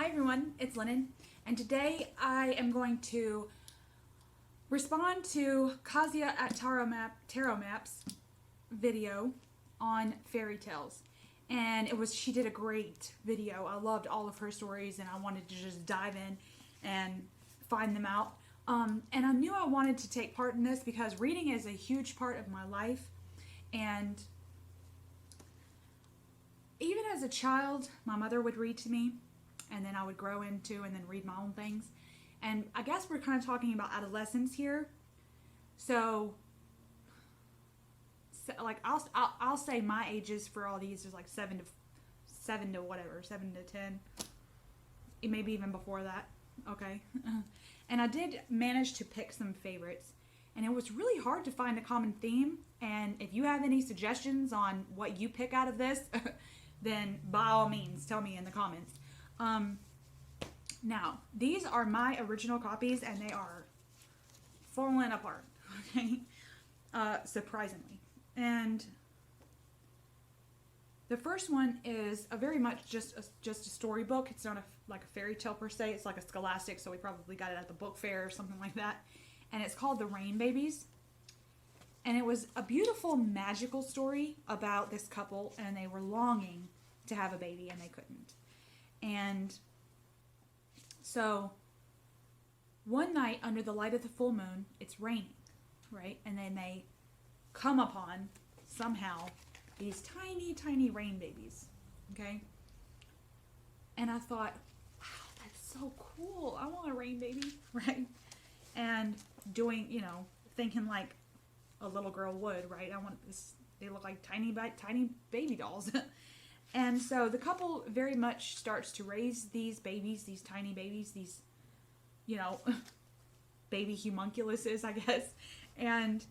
Hi everyone, it's Lennon, and today I am going to respond to Kasia at Tarot Maps video on fairy tales. And she did a great video. I loved all of her stories and I wanted to just dive in and find them out. And I knew I wanted to take part in this because reading is a huge part of my life. And even as a child, my mother would read to me, and then I would grow into and then read my own things. And I guess we're kind of talking about adolescence here. So like I'll say my ages for all these is like 7 to 10, maybe even before that. Okay. And I did manage to pick some favorites, and it was really hard to find a common theme. And if you have any suggestions on what you pick out of this, then by all means tell me in the comments. Now, these are my original copies, and they are falling apart, okay? Surprisingly. And the first one is a very much just a storybook. It's not like a fairy tale per se. It's like a scholastic, so we probably got it at the book fair or something like that. And it's called The Rain Babies. And it was a beautiful, magical story about this couple, and they were longing to have a baby, and they couldn't. And so one night under the light of the full moon, it's raining, right? And then they come upon somehow these tiny, tiny rain babies, okay? And I thought, wow, that's so cool. I want a rain baby, right? And doing, thinking like a little girl would, right? I want this. They look like tiny baby dolls. And so the couple very much starts to raise these babies, these tiny babies, these, baby homunculuses, I guess. And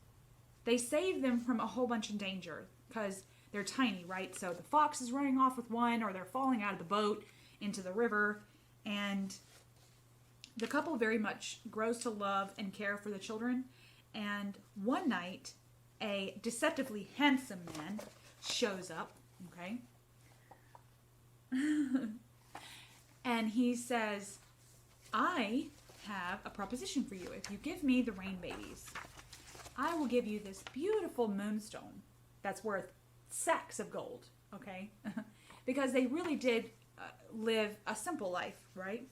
they save them from a whole bunch of danger because they're tiny, right? So the fox is running off with one, or they're falling out of the boat into the river. And the couple very much grows to love and care for the children. And one night, a deceptively handsome man shows up, okay? And he says, I have a proposition for you. If you give me the rain babies, I will give you this beautiful moonstone that's worth sacks of gold, okay? Because they really did live a simple life, right?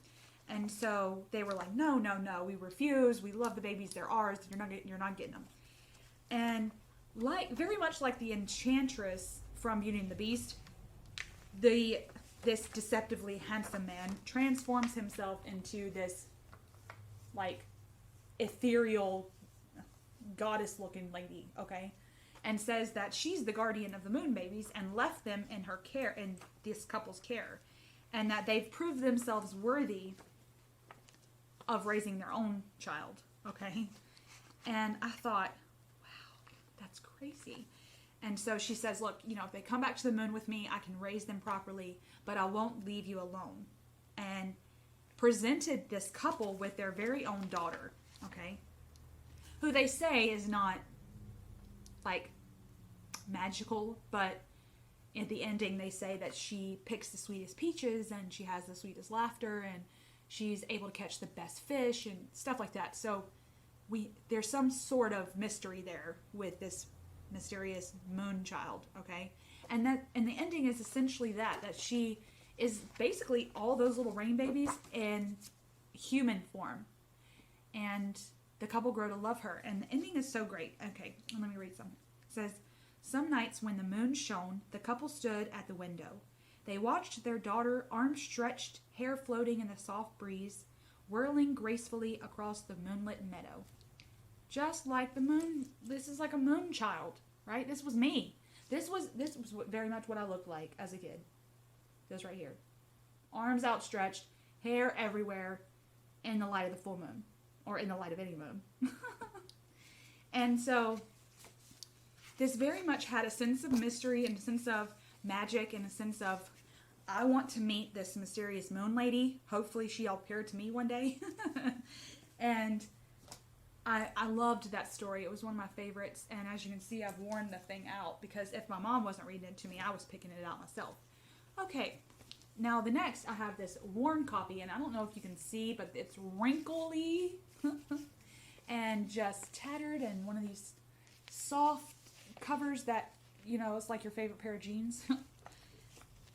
And so they were like, no, we refuse. We love the babies. They're ours. You're not getting them. And very much like the enchantress from Beauty and the Beast, this deceptively handsome man transforms himself into this like ethereal goddess-looking lady, okay? And says that she's the guardian of the moon babies and left them in her care, in this couple's care, and that they've proved themselves worthy of raising their own child, okay? And I thought, wow, that's crazy. And so she says, look, if they come back to the moon with me, I can raise them properly, but I won't leave you alone. And presented this couple with their very own daughter, okay? Who they say is not, like, magical, but at the ending they say that she picks the sweetest peaches and she has the sweetest laughter and she's able to catch the best fish and stuff like that. So there's some sort of mystery there with this mysterious moon child, okay? And the ending is essentially that she is basically all those little rain babies in human form. And the couple grow to love her. And the ending is so great. Okay, let me read something. It says, some nights when the moon shone, the couple stood at the window. They watched their daughter, arms stretched, hair floating in the soft breeze, whirling gracefully across the moonlit meadow. Just like the moon, this is like a moon child, right? This was me. This was very much what I looked like as a kid. This right here. Arms outstretched, hair everywhere, in the light of the full moon. Or in the light of any moon. And so, this very much had a sense of mystery and a sense of magic and a sense of, I want to meet this mysterious moon lady. Hopefully she'll appear to me one day. And I loved that story. It was one of my favorites. And as you can see, I've worn the thing out because if my mom wasn't reading it to me, I was picking it out myself. Okay, Now the next, I have this worn copy, and I don't know if you can see, but it's wrinkly and just tattered, and one of these soft covers that, you know, it's like your favorite pair of jeans.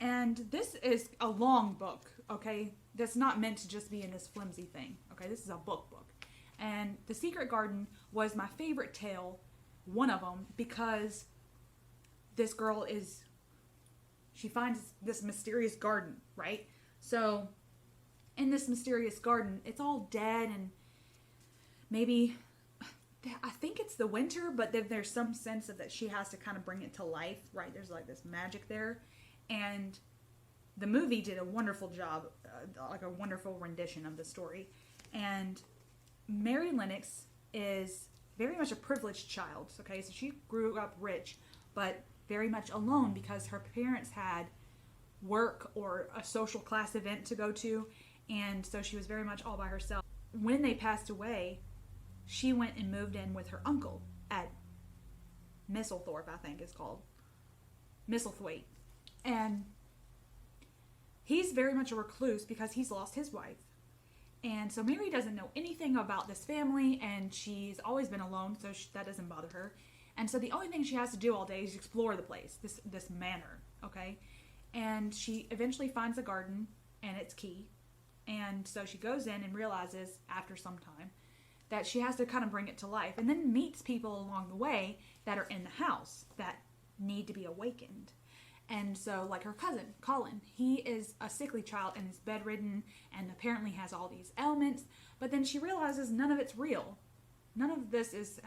And this is a long book, okay? That's not meant to just be in this flimsy thing, okay? This is a book. And The Secret Garden was my favorite tale, one of them, because this girl she finds this mysterious garden, right? So in this mysterious garden, it's all dead, and maybe, I think it's the winter, but then there's some sense of that she has to kind of bring it to life, right? There's like this magic there. And the movie did a wonderful job, like a wonderful rendition of the story. And Mary Lennox is very much a privileged child, okay? So she grew up rich, but very much alone because her parents had work or a social class event to go to, and so she was very much all by herself. When they passed away, she went and moved in with her uncle at Mistlethorpe, I think it's called. Mistlethwaite. And he's very much a recluse because he's lost his wife. And so Mary doesn't know anything about this family, and she's always been alone, so that doesn't bother her. And so the only thing she has to do all day is explore the place, this manor, okay? And she eventually finds a garden, and it's key. And so she goes in and realizes, after some time, that she has to kind of bring it to life. And then meets people along the way that are in the house that need to be awakened. And so, like her cousin, Colin, he is a sickly child and is bedridden and apparently has all these ailments. But then she realizes none of it's real. All of this is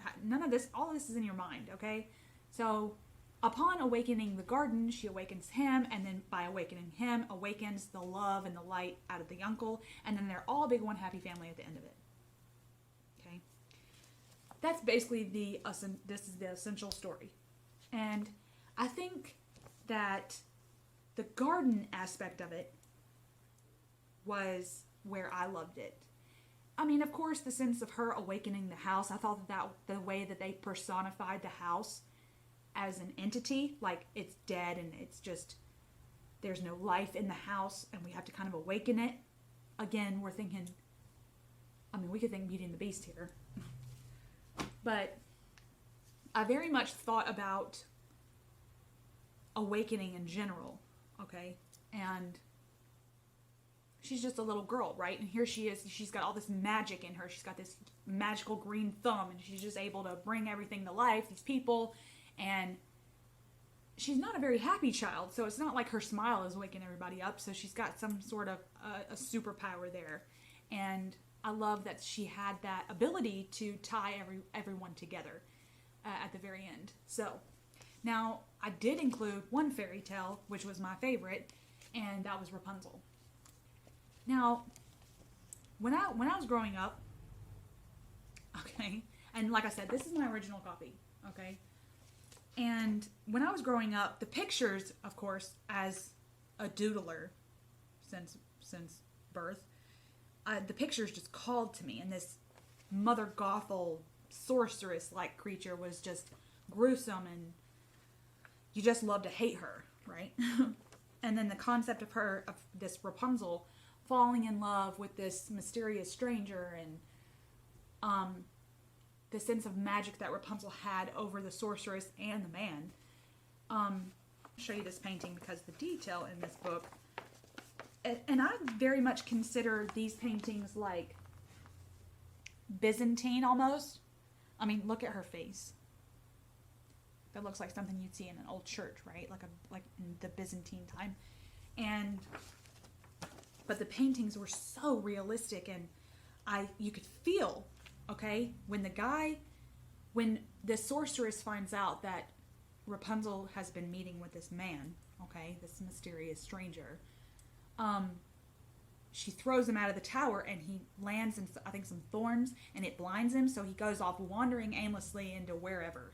in your mind, okay? So, upon awakening the garden, she awakens him, and then by awakening him, awakens the love and the light out of the uncle, and then they're all a big one happy family at the end of it. Okay? That's basically this is the essential story. And I think that the garden aspect of it was where I loved it. I mean, of course, the sense of her awakening the house, I thought that the way that they personified the house as an entity, like it's dead and it's just, there's no life in the house and we have to kind of awaken it. Again, we're thinking, I mean, we could think Beauty and the Beast here. But I very much thought about awakening in general, okay? And she's just a little girl, right? And here she is, she's got all this magic in her. She's got this magical green thumb, and she's just able to bring everything to life, these people, and she's not a very happy child, so it's not like her smile is waking everybody up, so she's got some sort of a superpower there. And I love that she had that ability to tie everyone together at the very end. So, now, I did include one fairy tale, which was my favorite, and that was Rapunzel. Now, when I was growing up, okay, and like I said, this is my original copy, okay, and when I was growing up, the pictures, of course, as a doodler since birth, the pictures just called to me, and this Mother Gothel sorceress-like creature was just gruesome, and you just love to hate her, right? And then the concept of this Rapunzel falling in love with this mysterious stranger, and the sense of magic that Rapunzel had over the sorceress and the man. I'll show you this painting because the detail in this book, and I very much consider these paintings like Byzantine almost. I mean, look at her face. That looks like something you'd see in an old church, right? Like in the Byzantine time. But the paintings were so realistic, and you could feel, okay, when the sorceress finds out that Rapunzel has been meeting with this man, okay, this mysterious stranger, she throws him out of the tower, and he lands in, I think, some thorns, and it blinds him, so he goes off wandering aimlessly into wherever.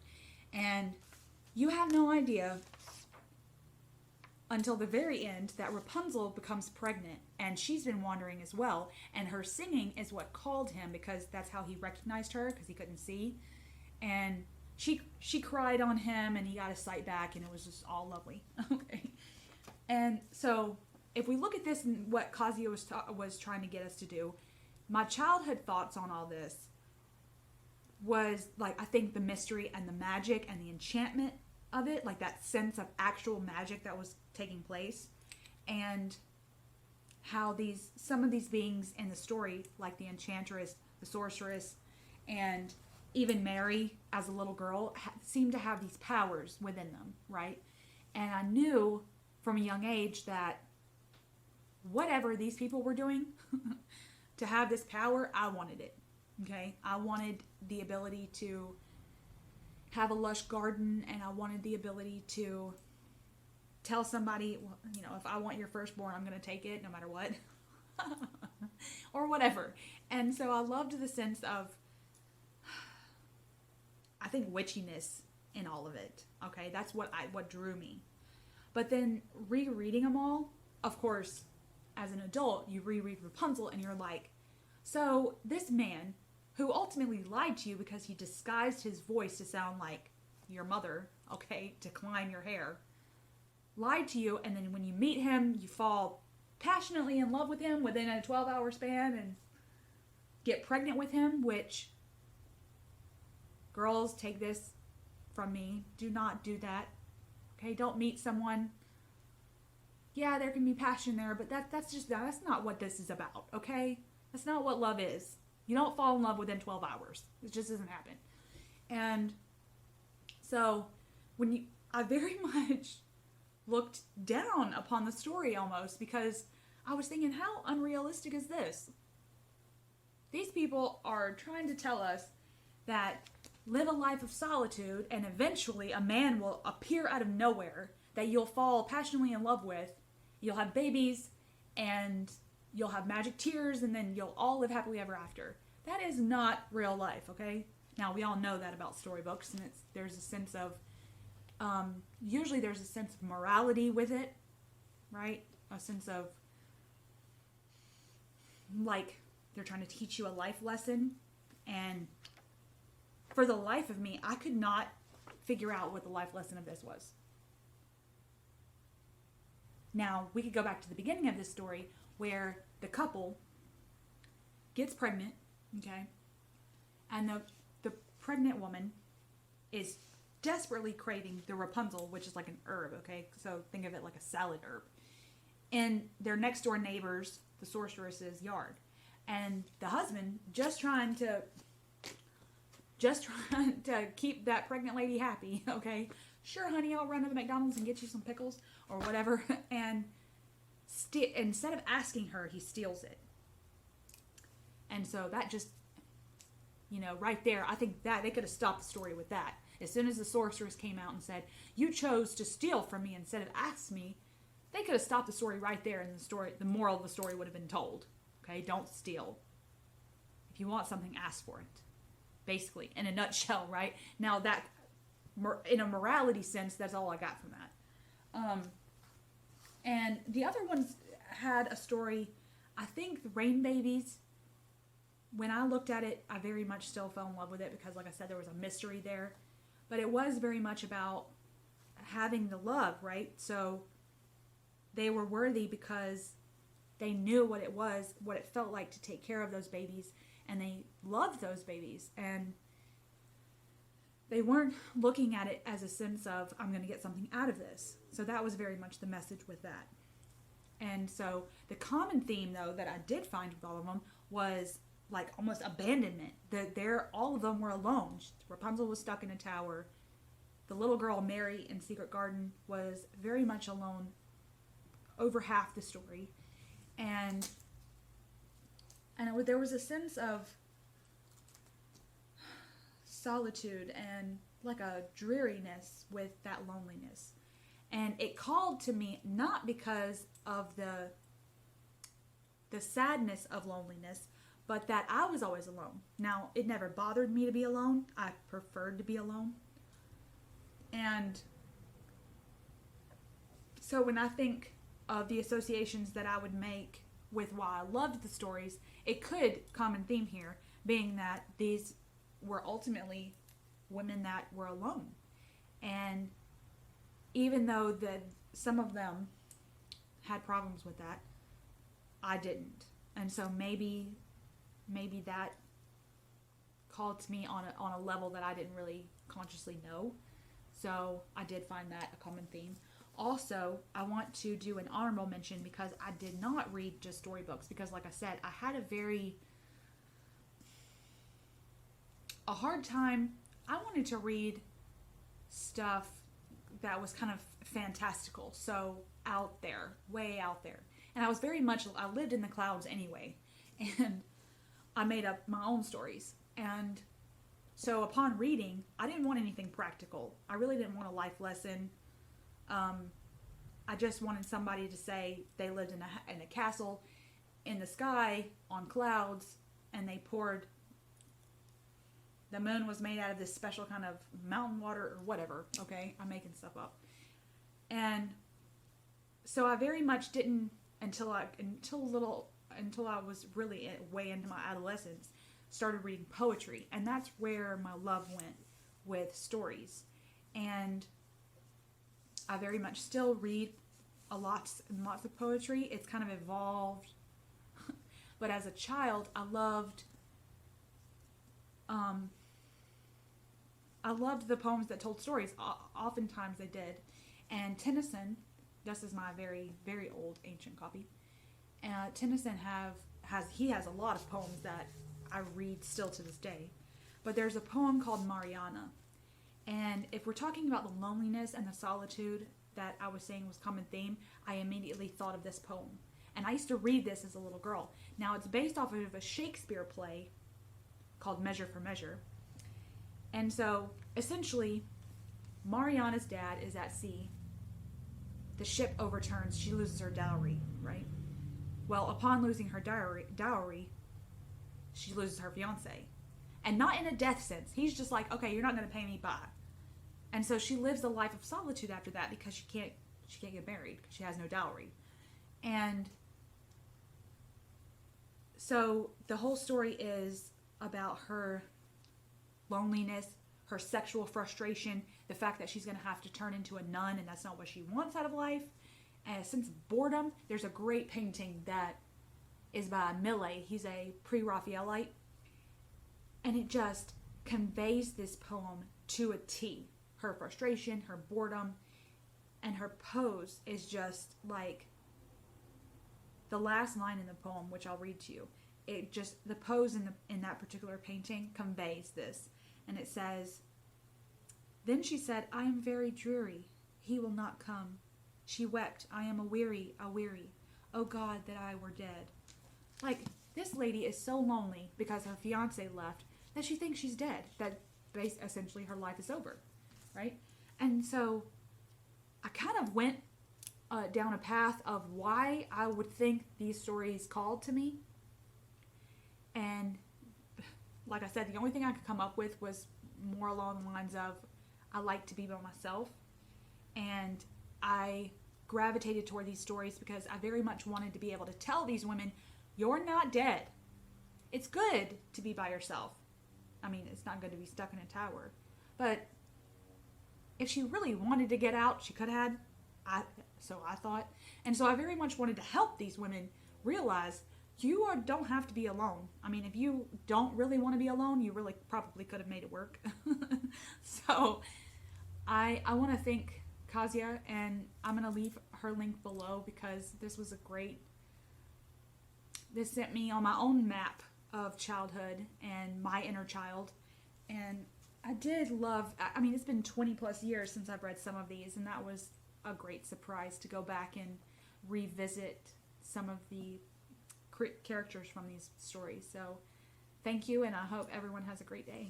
And you have no idea until the very end that Rapunzel becomes pregnant, and she's been wandering as well, and her singing is what called him, because that's how he recognized her, because he couldn't see. And she cried on him, and he got his sight back, and it was just all lovely. Okay. And so if we look at this and what Kasia was trying to get us to do, my childhood thoughts on all this was like, I think the mystery and the magic and the enchantment of it, like that sense of actual magic that was taking place, and how some of these beings in the story, like the enchantress, the sorceress, and even Mary as a little girl, seemed to have these powers within them, right? And I knew from a young age that whatever these people were doing to have this power, I wanted it. Okay? I wanted the ability to have a lush garden, and I wanted the ability to tell somebody, well, you know, if I want your firstborn, I'm going to take it no matter what. Or whatever. And so I loved the sense of, I think, witchiness in all of it. Okay? That's what drew me. But then rereading them all, of course, as an adult, you reread Rapunzel and you're like, so this man who ultimately lied to you because he disguised his voice to sound like your mother, okay, to climb your hair, lied to you, and then when you meet him, you fall passionately in love with him within a 12-hour span and get pregnant with him, which, girls, take this from me, do not do that. Okay, don't meet someone. Yeah, there can be passion there, but that's not what this is about, okay? That's not what love is. You don't fall in love within 12 hours. It just doesn't happen. And so I very much looked down upon the story almost, because I was thinking, how unrealistic is this? These people are trying to tell us that live a life of solitude and eventually a man will appear out of nowhere that you'll fall passionately in love with. You'll have babies and you'll have magic tears and then you'll all live happily ever after. That is not real life, okay? Now, we all know that about storybooks, and there's a sense of, usually there's a sense of morality with it, right? A sense of, like, they're trying to teach you a life lesson, and for the life of me, I could not figure out what the life lesson of this was. Now, we could go back to the beginning of this story where the couple gets pregnant, okay? And the pregnant woman is desperately craving the Rapunzel, which is like an herb, okay? So think of it like a salad herb. In their next door neighbor's, the sorceress's yard. And the husband, just trying to keep that pregnant lady happy, okay? Sure, honey, I'll run to the McDonald's and get you some pickles or whatever. And instead of asking her, he steals it. And so that just, right there, I think that they could have stopped the story with that. As soon as the sorceress came out and said, you chose to steal from me instead of ask me, they could have stopped the story right there, and the moral of the story would have been told. Okay, don't steal. If you want something, ask for it. Basically, in a nutshell, right? Now that, in a morality sense, that's all I got from that. And the other ones had a story, I think the Rain Babies, when I looked at it, I very much still fell in love with it because, like I said, there was a mystery there. But it was very much about having the love, right? So they were worthy because they knew what it felt like to take care of those babies, and they loved those babies. And they weren't looking at it as a sense of, I'm going to get something out of this. So that was very much the message with that. And so the common theme, though, that I did find with all of them was like almost abandonment. All of them were alone. Rapunzel was stuck in a tower. The little girl, Mary, in Secret Garden was very much alone over half the story. And there was a sense of solitude and like a dreariness with that loneliness. And it called to me not because of the sadness of loneliness, but that I was always alone. Now, it never bothered me to be alone. I preferred to be alone. And so when I think of the associations that I would make with why I loved the stories, it could, common theme here, being that these were ultimately women that were alone. And even though some of them had problems with that. I didn't. And so maybe that called to me on a level that I didn't really consciously know. So I did find that a common theme. Also, I want to do an honorable mention because I did not read just storybooks, because like I said, I had a hard time. I wanted to read stuff that was kind of fantastical, so out there, way out there. And I lived in the clouds anyway, and I made up my own stories. And so upon reading, I didn't want anything practical. I really didn't want a life lesson. I just wanted somebody to say they lived in a castle in the sky on clouds, and the moon was made out of this special kind of mountain water or whatever. Okay, I'm making stuff up. And so I very much didn't until I was really way into my adolescence, started reading poetry, and that's where my love went with stories. And I very much still read lots of poetry. It's kind of evolved, but as a child, I loved the poems that told stories. Oftentimes they did. And Tennyson, this is my very, very old ancient copy. Tennyson has a lot of poems that I read still to this day. But there's a poem called Mariana. And if we're talking about the loneliness and the solitude that I was saying was common theme, I immediately thought of this poem. And I used to read this as a little girl. Now it's based off of a Shakespeare play called Measure for Measure. And so essentially, Mariana's dad is at sea. The ship overturns. She loses her dowry, right? Well, upon losing her dowry, she loses her fiance. And not in a death sense. He's just like, okay, you're not going to pay me, bye. And so she lives a life of solitude after that because she can't get married because she has no dowry. And so the whole story is about her loneliness, her sexual frustration, the fact that she's going to have to turn into a nun and that's not what she wants out of life, and a sense of boredom. There's a great painting that is by Millet. He's a pre-Raphaelite, and it just conveys this poem to a T. Her frustration, her boredom, and her pose is just like the last line in the poem, which I'll read to you. The pose in that particular painting conveys this. And it says, "Then she said, I am very dreary. He will not come. She wept, I am aweary. Oh God, that I were dead." Like, this lady is so lonely because her fiance left that she thinks she's dead. That essentially her life is over, right? And so I kind of went down a path of why I would think these stories called to me. And like I said, the only thing I could come up with was more along the lines of, I like to be by myself. And I gravitated toward these stories because I very much wanted to be able to tell these women, you're not dead. It's good to be by yourself. I mean, it's not good to be stuck in a tower. But if she really wanted to get out, she could have. So I thought. And so I very much wanted to help these women realize don't have to be alone. I mean, if you don't really want to be alone, you really probably could have made it work. So I want to thank Kasia, and I'm going to leave her link below because this sent me on my own map of childhood and my inner child. And I did love, I mean, it's been 20 plus years since I've read some of these, and that was a great surprise to go back and revisit some of the characters from these stories. So thank you, and I hope everyone has a great day.